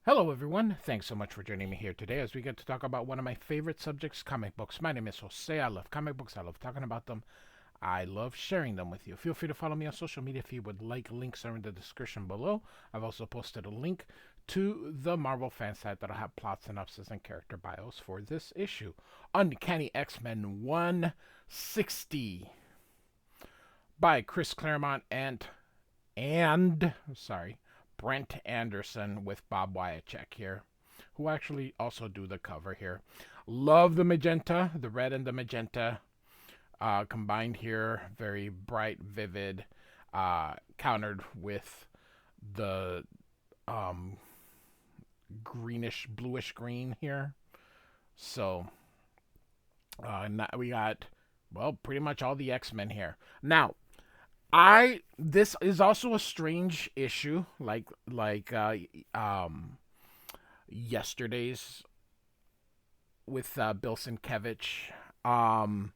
Hello, everyone. Thanks so much for joining me here today as we get to talk about one of my favorite subjects, comic books. My name is Jose. I love comic books. I love talking about them. I love sharing them with you. Feel free to follow me on social media if you would like. Links are in the description below. I've also posted a link to the Marvel fan site that'll have plot synopsis and character bios for this issue. Uncanny X-Men 160 by Chris Claremont and Brent Anderson with Bob Wyacek here, who actually also do the cover here. Love the magenta, the red and the magenta combined here. Very bright, vivid, countered with the greenish, bluish green here. So we got, well, pretty much all the X-Men here. Now, this is also a strange issue, like yesterday's with Bill Sienkiewicz,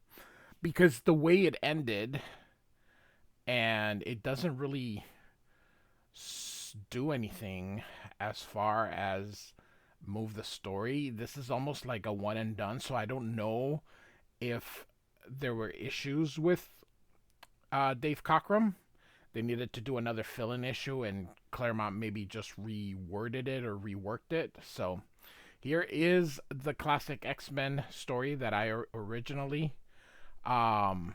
because the way it ended, and it doesn't really do anything as far as move the story. This is almost like a one and done, so I don't know if there were issues with Dave Cockrum. They needed to do another fill-in issue, and Claremont maybe just reworded it or reworked it. So here is the classic X-Men story that I originally, how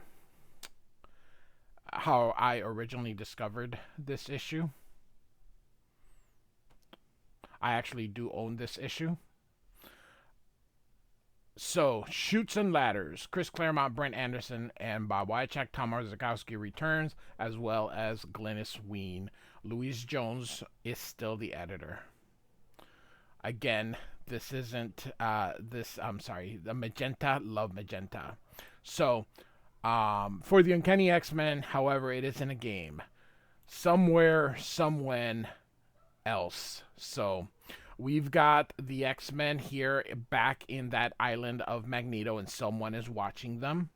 I originally discovered this issue. I actually do own this issue. So, Chutes and Ladders. Chris Claremont, Brent Anderson, and Bob Wyacek. Tom Orzechowski returns, as well as Glynis Wein. Louise Jones is still the editor. Again, this isn't, the Magenta, love Magenta. So, for the Uncanny X-Men, however, it is in a game. Somewhere, somewhen else. So, we've got the X-Men here back in that island of Magneto, and someone is watching them.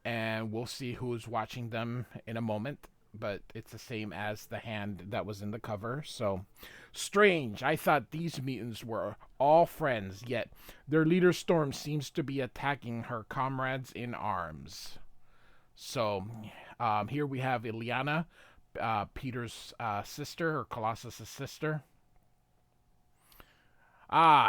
And we'll see who's watching them in a moment. But it's the same as the hand that was in the cover. So, strange. I thought these mutants were all friends, yet their leader Storm seems to be attacking her comrades in arms. So, here we have Illyana, Peter's sister, or Colossus' sister.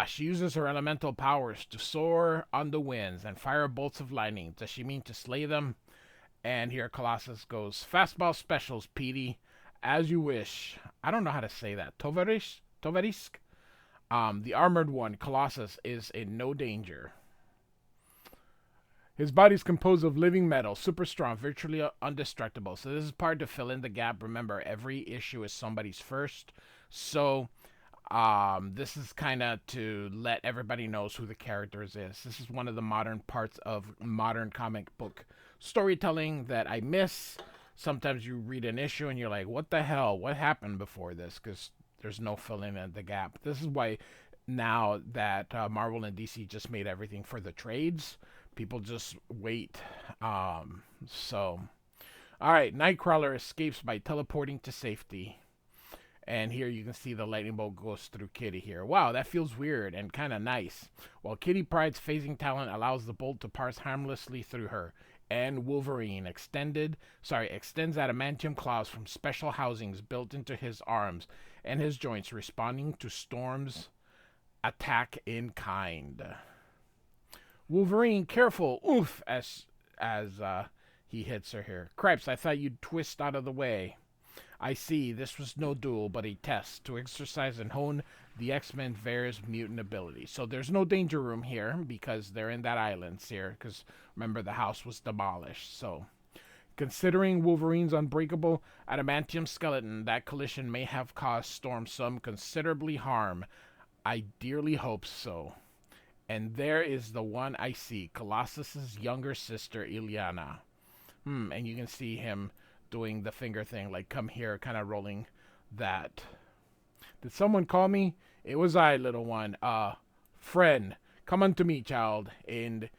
She uses her elemental powers to soar on the winds and fire bolts of lightning. Does she mean to slay them? And here Colossus goes, fastball specials, Petey. As you wish. I don't know how to say that. Tovarisk? The armored one, Colossus, is in no danger. His body's composed of living metal, super strong, virtually indestructible. So this is part to fill in the gap. Remember, every issue is somebody's first. So this is kind of to let everybody knows who the characters is. This is one of the modern parts of modern comic book storytelling that I miss. Sometimes you read an issue and you're like, what the hell? What happened before this? Because there's no filling in the gap. This is why now that Marvel and DC just made everything for the trades, people just wait. All right, Nightcrawler escapes by teleporting to safety. And here you can see the lightning bolt goes through Kitty here. Wow, that feels weird and kind of nice. While Kitty Pryde's phasing talent allows the bolt to pass harmlessly through her. And Wolverine extends adamantium claws from special housings built into his arms and his joints, responding to Storm's attack in kind. Wolverine, careful, oof, as he hits her here. Cripes, I thought you'd twist out of the way. I see, this was no duel, but a test to exercise and hone the X-Men's various mutant abilities. So there's no danger room here because they're in that island here. Because remember, the house was demolished. So, considering Wolverine's unbreakable adamantium skeleton, that collision may have caused Storm some considerably harm. I dearly hope so. And there is the one I see, Colossus's younger sister, Illyana. And you can see him doing the finger thing, like come here, kind of rolling that. Did someone call me? It was I, little one. Friend, come unto me, child. A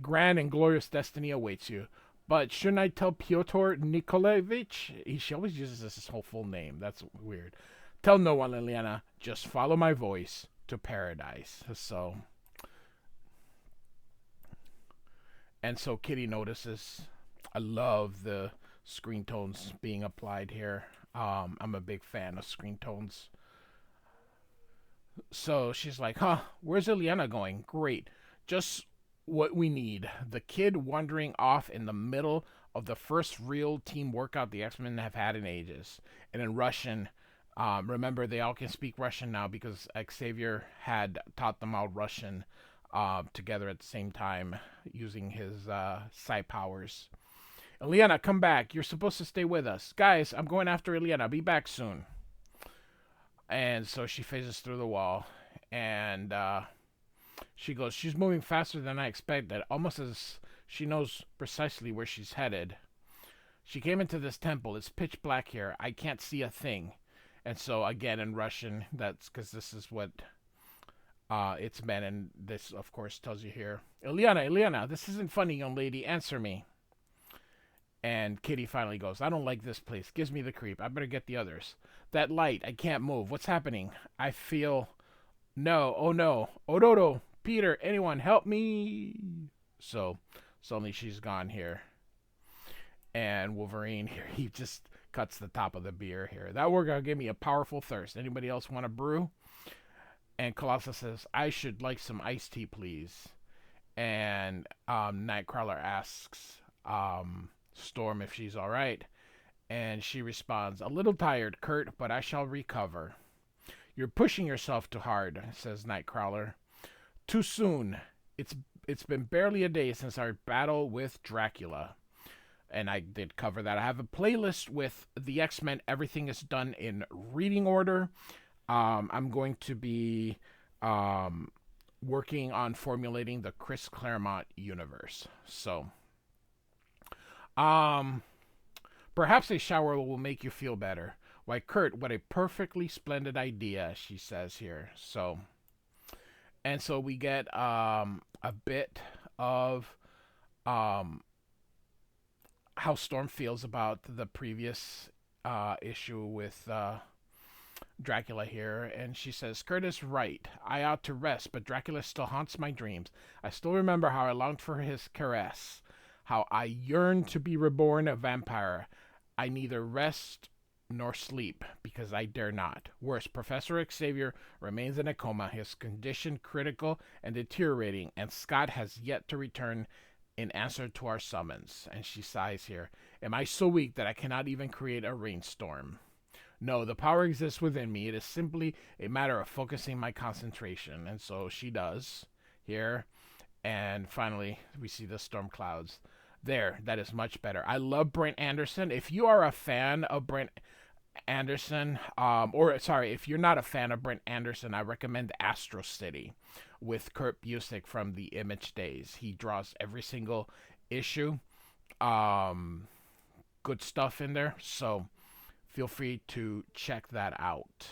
grand and glorious destiny awaits you. But shouldn't I tell Pyotr Nikolaevich? She always uses his whole full name. That's weird. Tell no one, Ileana. Just follow my voice to paradise. So Kitty notices. I love the screen tones being applied here. I'm a big fan of screen tones. So she's like, huh, where's Ileana going? Great. Just what we need. The kid wandering off in the middle of the first real team workout the X-Men have had in ages. And in Russian, remember, they all can speak Russian now because Xavier had taught them all Russian together at the same time using his psi powers. Ileana, come back. You're supposed to stay with us. Guys, I'm going after Ileana. I'll be back soon. And so she phases through the wall. And she goes, she's moving faster than I expected, almost as she knows precisely where she's headed. She came into this temple. It's pitch black here. I can't see a thing. And so, again, in Russian, that's because this is what it's meant. And this, of course, tells you here. Ileana, this isn't funny, young lady. Answer me. And Kitty finally goes, I don't like this place. Gives me the creep. I better get the others. That light. I can't move. What's happening? I feel... No. Oh, no. Ododo. Peter. Anyone. Help me. So, suddenly she's gone here. And Wolverine here, he just cuts the top of the beer here. That workout gave me a powerful thirst. Anybody else want a brew? And Colossus says, I should like some iced tea, please. And Nightcrawler asks... Storm if she's all right, and she responds, a little tired, Kurt, but I shall recover. You're pushing yourself too hard, says Nightcrawler. Too soon. It's been barely a day since our battle with Dracula. And I did cover that. I have a playlist with the X-Men. Everything is done in reading order. I'm going to be working on formulating the Chris Claremont universe. So perhaps a shower will make you feel better. Why, Kurt, what a perfectly splendid idea, she says here. So we get a bit of how Storm feels about the previous issue with Dracula here, and she says, Kurt is right. I ought to rest, but Dracula still haunts my dreams. I still remember how I longed for his caress. How I yearn to be reborn a vampire. I neither rest nor sleep, because I dare not. Worse, Professor Xavier remains in a coma, his condition critical and deteriorating, and Scott has yet to return in answer to our summons. And she sighs here. Am I so weak that I cannot even create a rainstorm? No, the power exists within me. It is simply a matter of focusing my concentration. And so she does here. And finally, we see the storm clouds. There, that is much better. I love Brent Anderson. If you are a fan of Brent Anderson, if you're not a fan of Brent Anderson, I recommend Astro City with Kurt Busiek from the Image days. He draws every single issue. Good stuff in there, so feel free to check that out.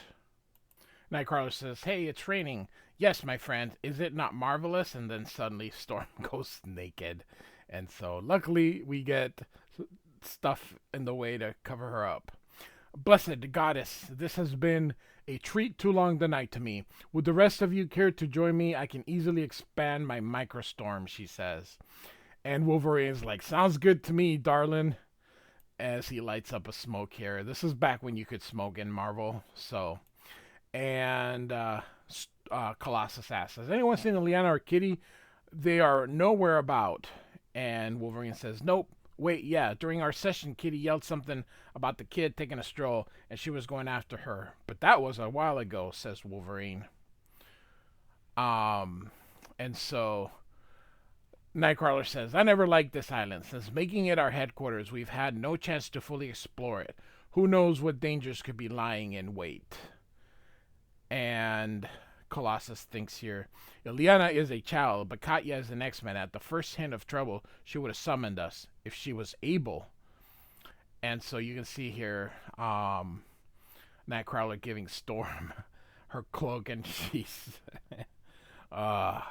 Nightcrawler says, hey, it's raining. Yes, my friend, is it not marvelous? And then suddenly Storm goes naked. And so luckily we get stuff in the way to cover her up. Blessed goddess, this has been a treat too long the night to me. Would the rest of you care to join me? I can easily expand my microstorm, she says. And Wolverine's like, sounds good to me, darling. As he lights up a smoke here. This is back when you could smoke in Marvel. So, and Colossus asks, has anyone seen Ileana or Kitty? They are nowhere about. And Wolverine says, nope. Wait, yeah, during our session, Kitty yelled something about the kid taking a stroll, and she was going after her. But that was a while ago, says Wolverine. And so Nightcrawler says, I never liked this island. Since making it our headquarters, we've had no chance to fully explore it. Who knows what dangers could be lying in wait? And Colossus thinks here, Ileana is a child, but Katya is an X-Men. At the first hint of trouble, she would have summoned us if she was able. And so you can see here, Nightcrawler giving Storm her cloak, and she's, that's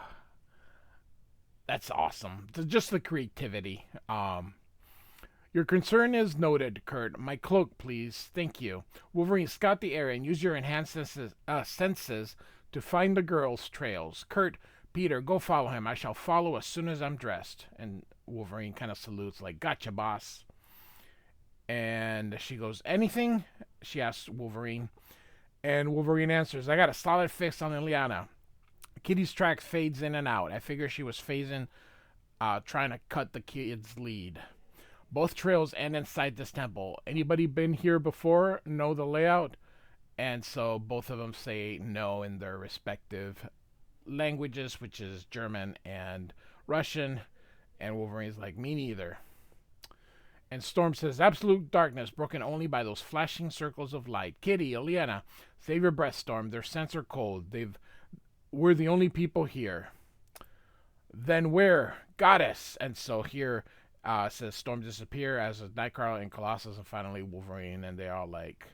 awesome. Just the creativity. Your concern is noted, Kurt. My cloak, please. Thank you. Wolverine, scout the area and use your enhanced senses to find the girl's trails. Kurt, Peter, go follow him. I shall follow as soon as I'm dressed. And Wolverine kind of salutes, like, gotcha, boss. And she goes, anything? She asks Wolverine. And Wolverine answers, I got a solid fix on Ileana. Kitty's track fades in and out. I figure she was phasing, trying to cut the kid's lead. Both trails end inside this temple. Anybody been here before? Know the layout? And so both of them say no in their respective languages, which is German and Russian. And Wolverine's like, me neither. And Storm says, absolute darkness, broken only by those flashing circles of light. Kitty, Ileana, save your breath, Storm. Their scents are cold. We're the only people here. Then where? Goddess. And so here says Storm disappear as Nightcrawler and Colossus and finally Wolverine. And they are like,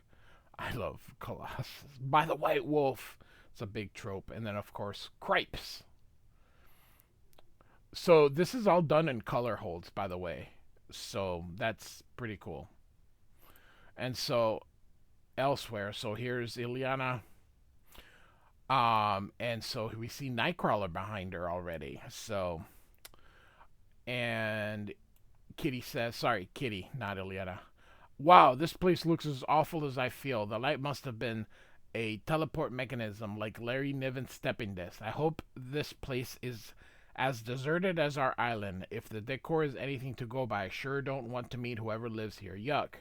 I love Colossus. By the White Wolf. It's a big trope. And then, of course, Cripes. So this is all done in color holds, by the way. So that's pretty cool. And so elsewhere, so here's Ileana. And so we see Nightcrawler behind her already. So, and Kitty says, sorry, Kitty, not Ileana. Wow, this place looks as awful as I feel. The light must have been a teleport mechanism like Larry Niven's stepping disc. I hope this place is as deserted as our island. If the decor is anything to go by, I sure don't want to meet whoever lives here. Yuck.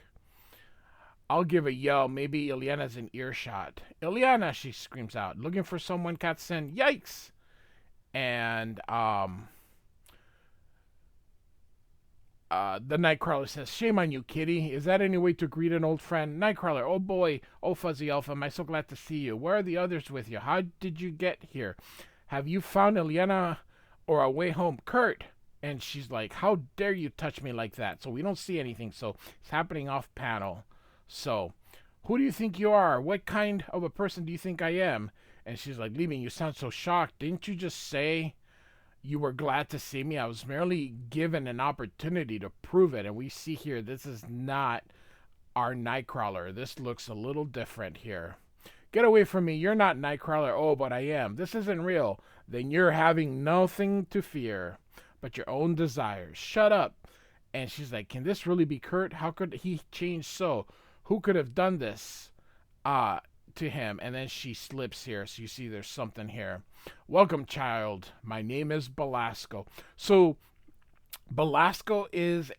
I'll give a yell. Maybe Ileana's in earshot. Ileana, she screams out. Looking for someone, Katsen. Yikes! And, the Nightcrawler says, shame on you, Kitty. Is that any way to greet an old friend? Nightcrawler, oh boy. Oh, Fuzzy Elf, am I so glad to see you. Where are the others with you? How did you get here? Have you found Ileana or a way home? Kurt! And she's like, how dare you touch me like that? So we don't see anything. So it's happening off panel. So, who do you think you are? What kind of a person do you think I am? And she's like, leaving, you sound so shocked. Didn't you just say you were glad to see me? I was merely given an opportunity to prove it. And we see here, this is not our Nightcrawler. This looks a little different here. Get away from me. You're not Nightcrawler. Oh, but I am. This isn't real. Then you're having nothing to fear but your own desires. Shut up. And she's like, can this really be Kurt? How could he change so? Who could have done this to him? And then she slips here. So you see there's something here. Welcome, child. My name is Belasco. So Belasco is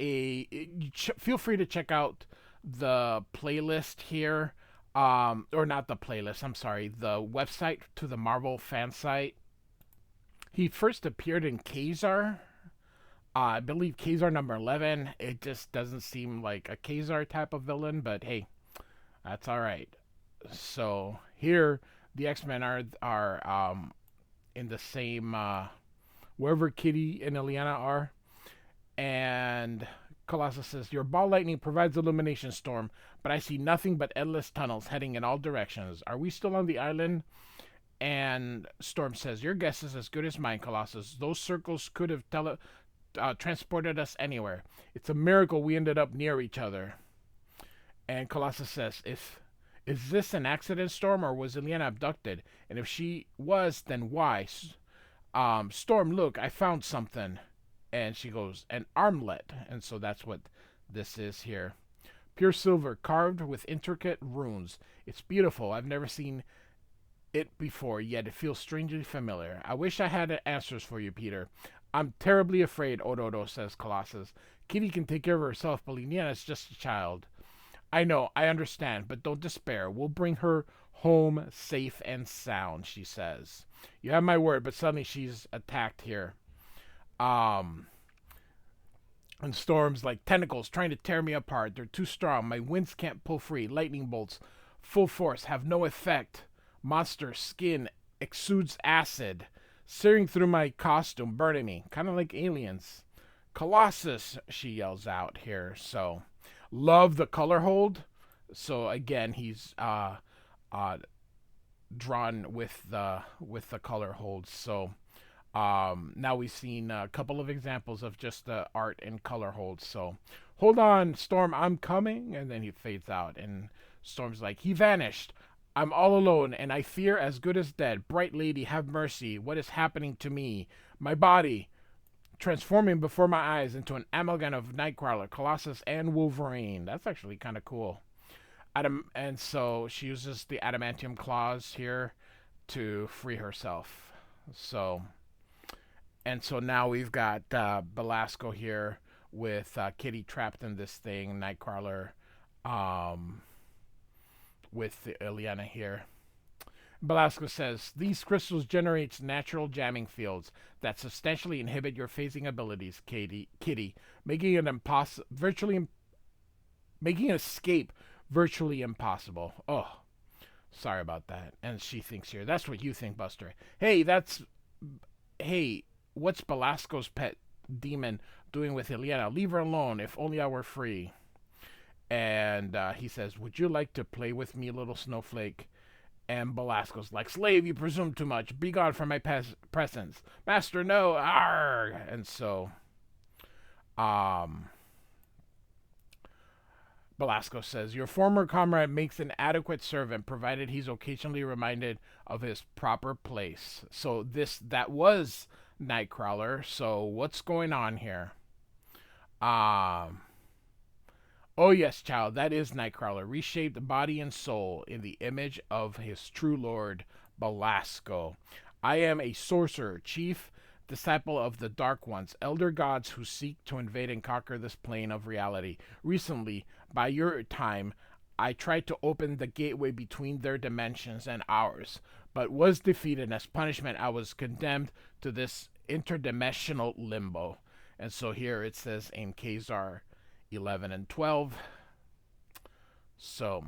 feel free to check out the playlist here. Or not the playlist. I'm sorry. The website to the Marvel fan site. He first appeared in Kazar. I believe Kazar number 11. It just doesn't seem like a Kazar type of villain, but hey, that's all right. So here, the X-Men are in the same wherever Kitty and Ileana are, and Colossus says, "Your ball lightning provides illumination, Storm, but I see nothing but endless tunnels heading in all directions. Are we still on the island?" And Storm says, "Your guess is as good as mine, Colossus. Those circles could have transported us anywhere. It's a miracle we ended up near each other." And Colossus says, is this an accident, Storm, or was Ileana abducted? And if she was, then why? Storm, look, I found something. And she goes, an armlet. And so that's what this is here. Pure silver, carved with intricate runes. It's beautiful. I've never seen it before, yet it feels strangely familiar. I wish I had answers for you, Peter. I'm terribly afraid, Ododo, says Colossus. Kitty can take care of herself, but Ileana's just a child. I know, I understand, but don't despair. We'll bring her home safe and sound, she says. You have my word, but suddenly she's attacked here. And Storm's like, tentacles trying to tear me apart. They're too strong. My winds can't pull free. Lightning bolts, full force, have no effect. Monster skin exudes acid, searing through my costume, burning me, kind of like aliens. Colossus, she yells out here. So, love the color hold. So again, he's drawn with the color hold. So, Now we've seen a couple of examples of just the art and color holds. So, hold on, Storm, I'm coming. And then he fades out. And Storm's like, he vanished. I'm all alone, and I fear as good as dead. Bright lady, have mercy. What is happening to me? My body, transforming before my eyes into an amalgam of Nightcrawler, Colossus, and Wolverine. That's actually kind of cool. And so she uses the adamantium claws here to free herself. So, and so now we've got Belasco here with Kitty trapped in this thing, Nightcrawler um, with Ileana here. Belasco says, these crystals generate natural jamming fields that substantially inhibit your phasing abilities, Kitty, making it making escape virtually impossible. Oh, sorry about that. And she thinks here, that's what you think, Buster. Hey, what's Belasco's pet demon doing with Ileana? Leave her alone. If only I were free. And he says, would you like to play with me, little snowflake? And Belasco's like, slave, you presume too much. Be gone from my presence. Master, no. Arrgh. And so, Belasco says, your former comrade makes an adequate servant, provided he's occasionally reminded of his proper place. So that was Nightcrawler. So what's going on here? Oh yes, child, that is Nightcrawler, reshaped body and soul in the image of his true lord, Belasco. I am a sorcerer, chief disciple of the Dark Ones, elder gods who seek to invade and conquer this plane of reality. Recently, by your time, I tried to open the gateway between their dimensions and ours, but was defeated. As punishment, I was condemned to this interdimensional limbo. And so here it says in Khazar 11 and 12. So,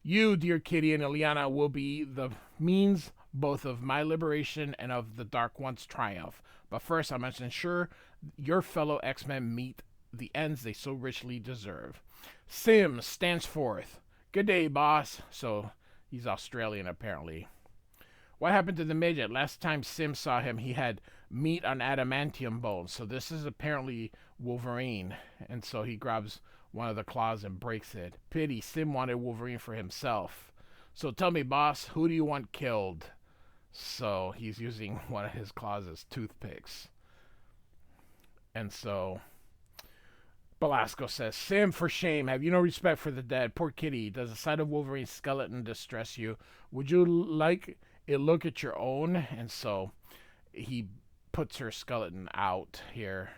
you, dear Kitty and Ileana, will be the means both of my liberation and of the Dark One's triumph. But first, I must ensure your fellow X-Men meet the ends they so richly deserve. Sim stands forth. Good day, boss. So, he's Australian, apparently. What happened to the midget? Last time Sim saw him, he had meat on adamantium bones. So this is apparently Wolverine. And so he grabs one of the claws and breaks it. Pity, Sim wanted Wolverine for himself. So tell me, boss, who do you want killed? So he's using one of his claws as toothpicks. And so Belasco says, Sim, for shame. Have you no respect for the dead? Poor Kitty. Does the sight of Wolverine's skeleton distress you? Would you like a look at your own? And so he puts her skeleton out here.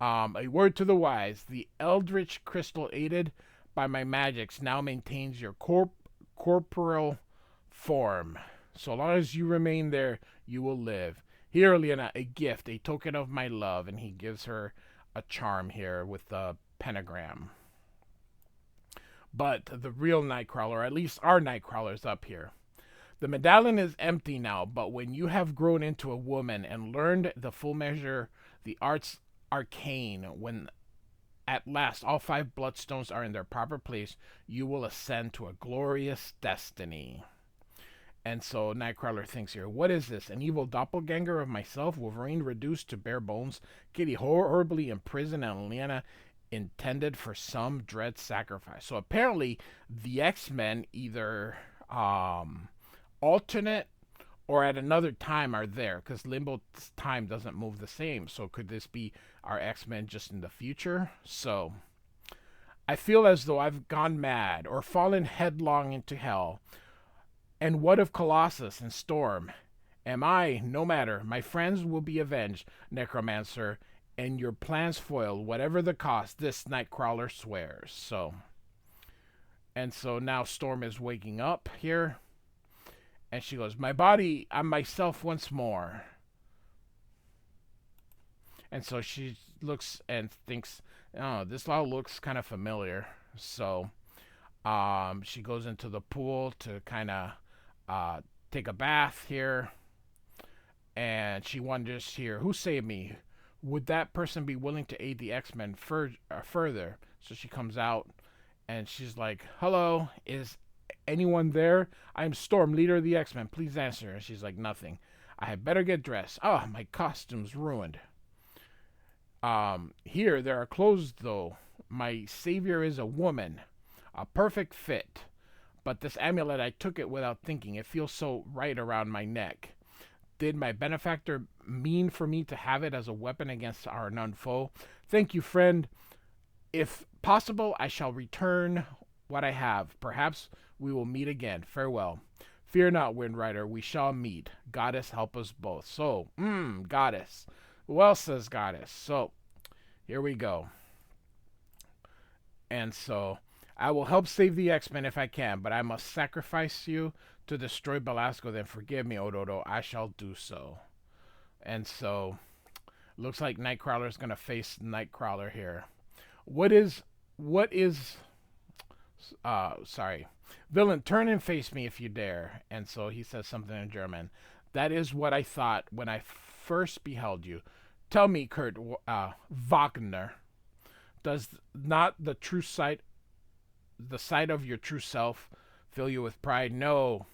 A word to the wise. The eldritch crystal aided by my magics now maintains your corporeal form. So long as you remain there, you will live. Here, Ileana, a gift, a token of my love. And he gives her a charm here with the pentagram. But the real Nightcrawler, or at least our Nightcrawler, is up here. The medallion is empty now, but when you have grown into a woman and learned the full measure, the arts arcane, when at last all 5 bloodstones are in their proper place, you will ascend to a glorious destiny. And so Nightcrawler thinks here, what is this? An evil doppelganger of myself, Wolverine reduced to bare bones, Kitty horribly imprisoned, and Ileana intended for some dread sacrifice. So apparently the X-Men either alternate or at another time are there, because Limbo's time doesn't move the same. So could this be our X-Men just in the future? So I feel as though I've gone mad or fallen headlong into hell. And what of Colossus and Storm? Am I? No matter. My friends will be avenged, Necromancer, and your plans foiled, whatever the cost, this Nightcrawler swears. So, and so now Storm is waking up here. And she goes, my body, I'm myself once more. And so she looks and thinks, oh, this all looks kind of familiar. So she goes into the pool to kind of take a bath here. And she wonders here, who saved me? Would that person be willing to aid the X-Men further? So she comes out and she's like, hello, is Anyone there? I am Storm, leader of the X-Men. Please answer. And she's like, nothing. I had better get dressed. Oh, my costume's ruined. Here, there are clothes, though. My savior is a woman. A perfect fit. But this amulet, I took it without thinking. It feels so right around my neck. Did my benefactor mean for me to have it as a weapon against our unknown foe? Thank you, friend. If possible, I shall return what I have. Perhaps we will meet again. Farewell. Fear not, Wind Rider. We shall meet. Goddess, help us both. So, Goddess. Who else says Goddess? So, here we go. And so, I will help save the X-Men if I can, but I must sacrifice you to destroy Belasco. Then forgive me, Ododo. I shall do so. And so, looks like Nightcrawler is going to face Nightcrawler here. Sorry. Villain, turn and face me if you dare. And so he says something in German. That is what I thought when I first beheld you. Tell me, Kurt Wagner, does not the sight of your true self fill you with pride? No,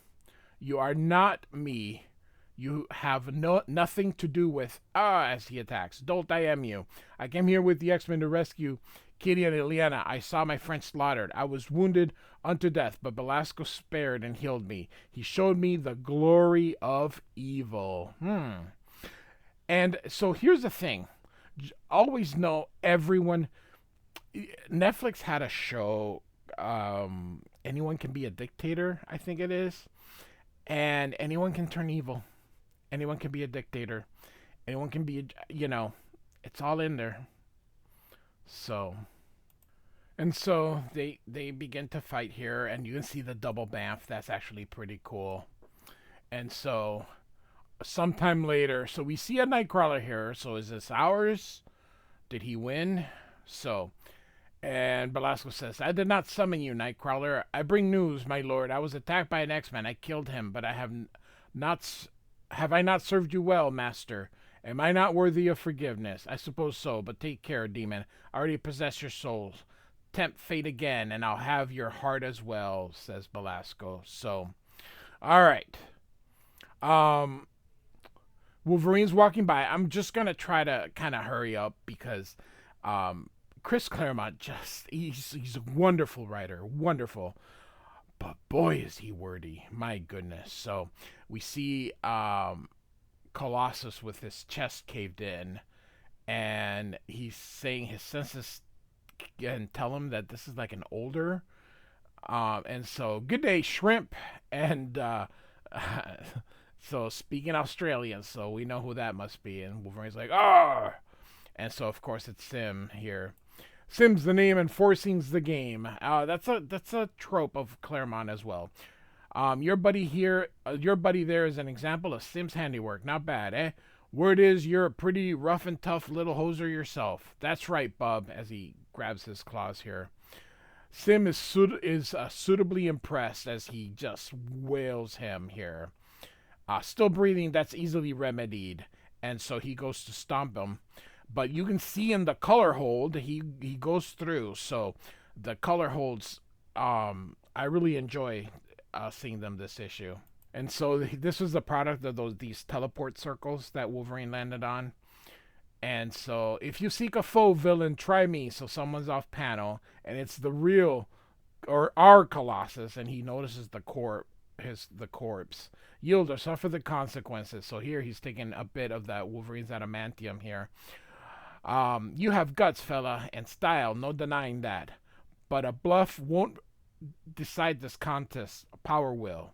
you are not me. You have nothing to do with, as he attacks. Dolt, I am you. I came here with the X-Men to rescue Kitty and Ileana. I saw my friend slaughtered. I was wounded unto death, but Belasco spared and healed me. He showed me the glory of evil. And so here's the thing. Always know everyone. Netflix had a show, Anyone Can Be a Dictator, I think it is. And anyone can turn evil. Anyone can be a dictator. Anyone can be, it's all in there. So, and so they begin to fight here, and you can see the double bamf. That's actually pretty cool. And so, sometime later, so we see a Nightcrawler here. So is this ours? Did he win? So, and Belasco says, I did not summon you, Nightcrawler. I bring news, my lord. I was attacked by an X-Men. I killed him, but I have I not served you well, master? Am I not worthy of forgiveness? I suppose so, but take care, demon. I already possess your souls. Tempt fate again, and I'll have your heart as well, says Belasco. So, all right. Wolverine's walking by. I'm just going to try to kind of hurry up because Chris Claremont he's a wonderful writer. Wonderful. But boy, is he wordy. My goodness. So we see Colossus with his chest caved in, and he's saying his senses and tell him that this is like an older. And so, good day, shrimp. And so, speaking Australian, so we know who that must be. And Wolverine's like, oh! And so, of course, it's Sim here. Sim's the name and forcing's the game. That's a trope of Claremont as well. Your buddy there is an example of Sim's handiwork. Not bad, eh? Word is you're a pretty rough and tough little hoser yourself. That's right, bub, as he grabs his claws here. Sim is suitably impressed as he just wails him here. Still breathing, that's easily remedied. And so he goes to stomp him. But you can see in the color hold, he goes through. So the color holds, I really enjoy seeing them this issue. And so this was the product of these teleport circles that Wolverine landed on. And so if you seek a foe villain, try me. So someone's off panel, and it's the real or our Colossus, and he notices the corpse. Yield or suffer the consequences. So here he's taking a bit of that Wolverine's adamantium here. You have guts, fella, and style, no denying that. But a bluff won't decide this contest. Power will.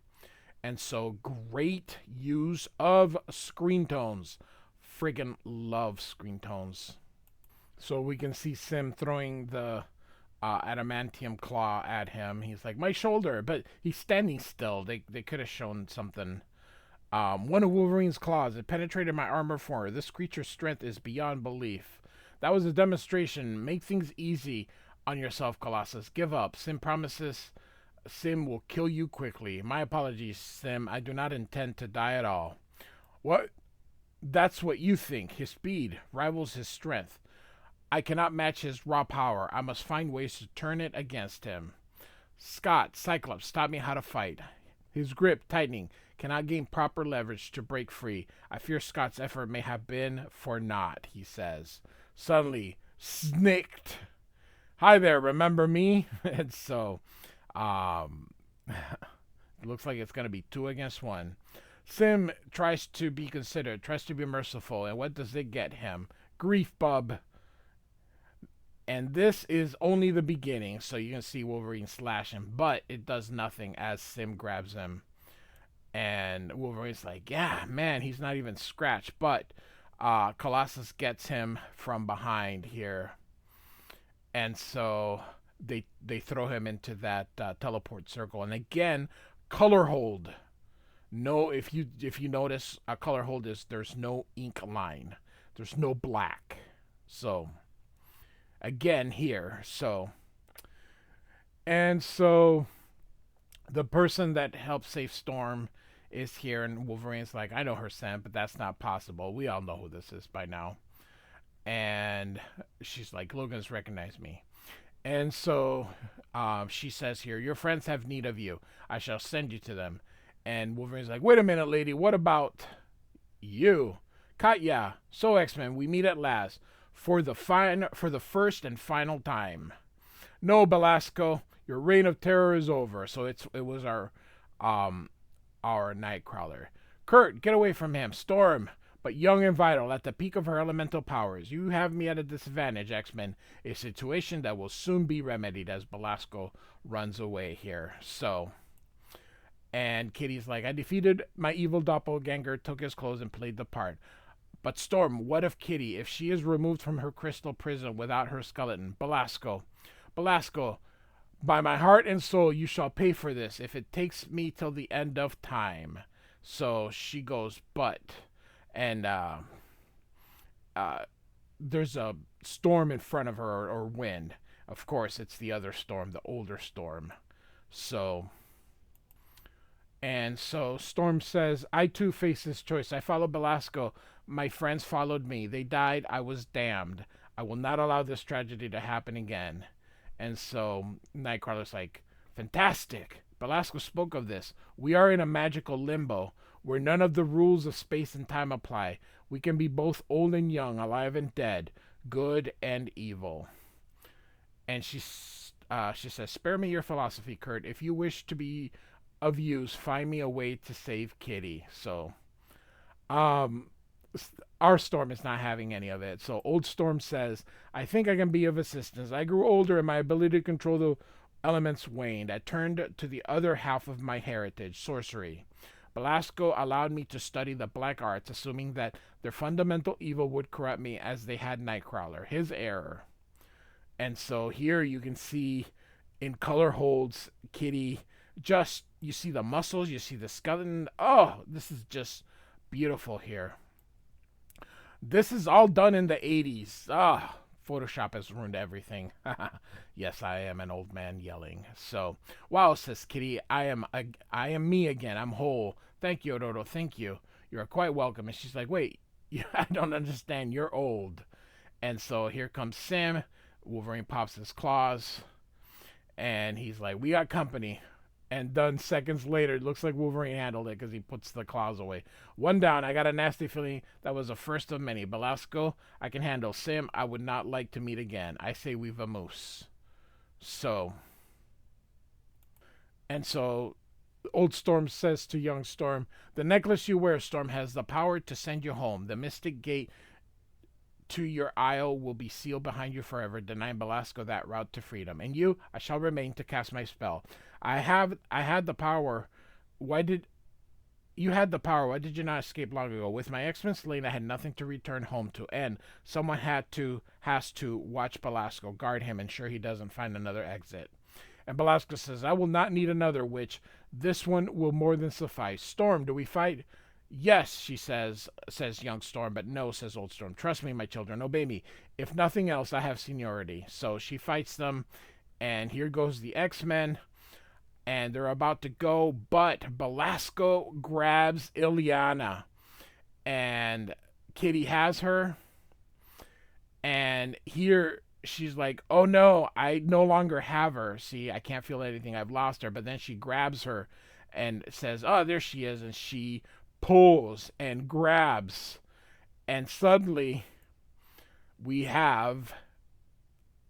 And so, great use of screen tones. Friggin' love screen tones. So we can see Sim throwing the adamantium claw at him. He's like, my shoulder. But he's standing still. They could have shown something. One of Wolverine's claws. It penetrated my armor form. This creature's strength is beyond belief. That was a demonstration. Make things easy on yourself, Colossus. Give up. Sim promises Sim will kill you quickly. My apologies, Sim. I do not intend to die at all. What? That's what you think. His speed rivals his strength. I cannot match his raw power. I must find ways to turn it against him. Scott, Cyclops, taught me how to fight. His grip tightening, cannot gain proper leverage to break free. I fear Scott's effort may have been for naught, he says. Suddenly, snicked. Hi there, remember me? And so, um, it looks like it's going to be 2 against 1. Sim tries to be considerate, tries to be merciful, and what does it get him? Grief, bub. And this is only the beginning, so you can see Wolverine slash him, but it does nothing as Sim grabs him. And Wolverine's like, yeah, man, he's not even scratched. But Colossus gets him from behind here. And so they throw him into that teleport circle. And again, color hold. No, if you notice, a color hold is there's no ink line. There's no black. So again here. So the person that helped save Storm is here, and Wolverine's like, I know her scent, but that's not possible. We all know who this is by now. And she's like, Logan's recognized me. And so she says here, your friends have need of you. I shall send you to them. And Wolverine's like, wait a minute, lady. What about you? Katya, so X-Men, we meet at last for the first and final time. No, Belasco, your reign of terror is over. So it was our Nightcrawler. Kurt, get away from him. Storm, but young and vital, at the peak of her elemental powers. You have me at a disadvantage, X-Men. A situation that will soon be remedied as Belasco runs away here. So, and Kitty's like, I defeated my evil doppelganger, took his clothes, and played the part. But Storm, what of Kitty? If she is removed from her crystal prison without her skeleton? Belasco, by my heart and soul, you shall pay for this if it takes me till the end of time. So she goes, but, and there's a storm in front of her, or wind. Of course, it's the other Storm, the older Storm. So, and so Storm says, I too face this choice. I followed Belasco. My friends followed me. They died. I was damned. I will not allow this tragedy to happen again. And so Nightcrawler's like, fantastic. Belasco spoke of this. We are in a magical limbo where none of the rules of space and time apply. We can be both old and young, alive and dead, good and evil. And she says, spare me your philosophy, Kurt. If you wish to be of use, find me a way to save Kitty. So, our Storm is not having any of it. So old Storm says, I think I can be of assistance. I grew older and my ability to control the elements waned. I turned to the other half of my heritage, sorcery. Belasco allowed me to study the black arts, assuming that their fundamental evil would corrupt me as they had Nightcrawler. His error. And so here you can see in color holds Kitty, just, you see the muscles, you see the skeleton. Oh, this is just beautiful here. This is all done in the 80s. Ah, Photoshop has ruined everything. Yes, I am an old man yelling. So, wow, says Kitty, I am me again. I'm whole. Thank you, Dodo. Thank you. You're quite welcome. And she's like, wait, I don't understand. You're old. And so here comes Sam. Wolverine pops his claws. And he's like, we got company. And done seconds later, it looks like Wolverine handled it because he puts the claws away. One down. I got a nasty feeling that was the first of many. Belasco, I can handle. Sim, I would not like to meet again. I say we vamoose. So, and so, old Storm says to young Storm, the necklace you wear, Storm, has the power to send you home. The mystic gate to your isle will be sealed behind you forever, denying Belasco that route to freedom. And you, I shall remain to cast my spell. I had the power. Why did you had the power? Why did you not escape long ago? With my X-Men slain, I had nothing to return home to. And someone has to watch Belasco, guard him, ensure he doesn't find another exit. And Belasco says, I will not need another witch. This one will more than suffice. Storm, do we fight? Yes, she says young Storm, but no, says old Storm. Trust me, my children, obey me. If nothing else, I have seniority. So she fights them, and here goes the X-Men. And they're about to go, but Belasco grabs Illyana. And Kitty has her. And here she's like, "Oh no, I no longer have her. See, I can't feel anything. I've lost her." But then she grabs her and says, "Oh, there she is." And she pulls and grabs, and suddenly we have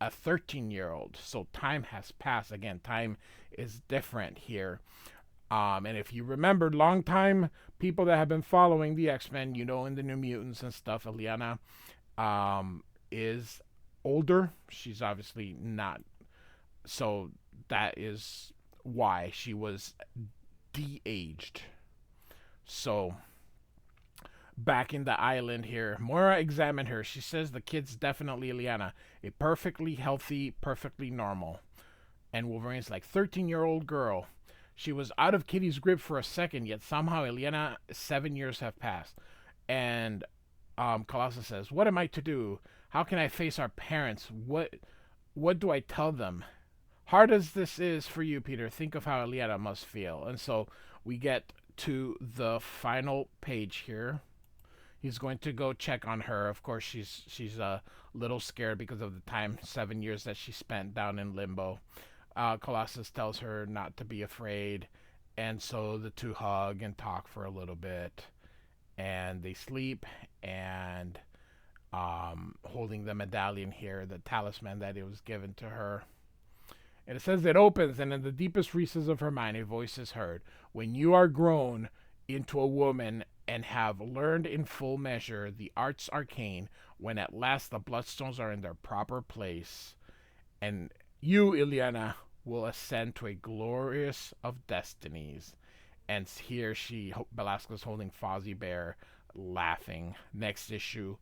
a 13-year-old. So time has passed. Again, time is different here. And if you remember, long time people that have been following the X-Men, you know, in the New Mutants and stuff, Eliana is older. She's obviously not. So that is why she was de-aged. So back in the island here, Moira examined her. She says the kid's definitely Eliana, a perfectly healthy, perfectly normal. And Wolverine's like, 13-year-old girl. She was out of Kitty's grip for a second, yet somehow Eliana, 7 years have passed. And Colossus says, "What am I to do? How can I face our parents? What do I tell them? Hard as this is for you, Peter, think of how Eliana must feel." And so we get to the final page here. He's going to go check on her. Of course, she's a little scared because of the time, 7 years that she spent down in limbo. Colossus tells her not to be afraid, and so the two hug and talk for a little bit, and they sleep. And holding the medallion here, the talisman that it was given to her. And it says it opens, and in the deepest recesses of her mind, a voice is heard. When you are grown into a woman and have learned in full measure the arts arcane, when at last the bloodstones are in their proper place, and you, Ileana, will ascend to a glorious of destinies. And here Belasco's holding Fozzie Bear, laughing. Next issue,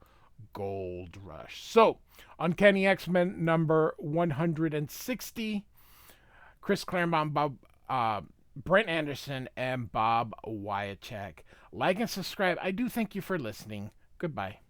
Gold Rush. So, Uncanny X-Men number 160. Chris Claremont, Brent Anderson, and Bob Wyacek. Like and subscribe. I do thank you for listening. Goodbye.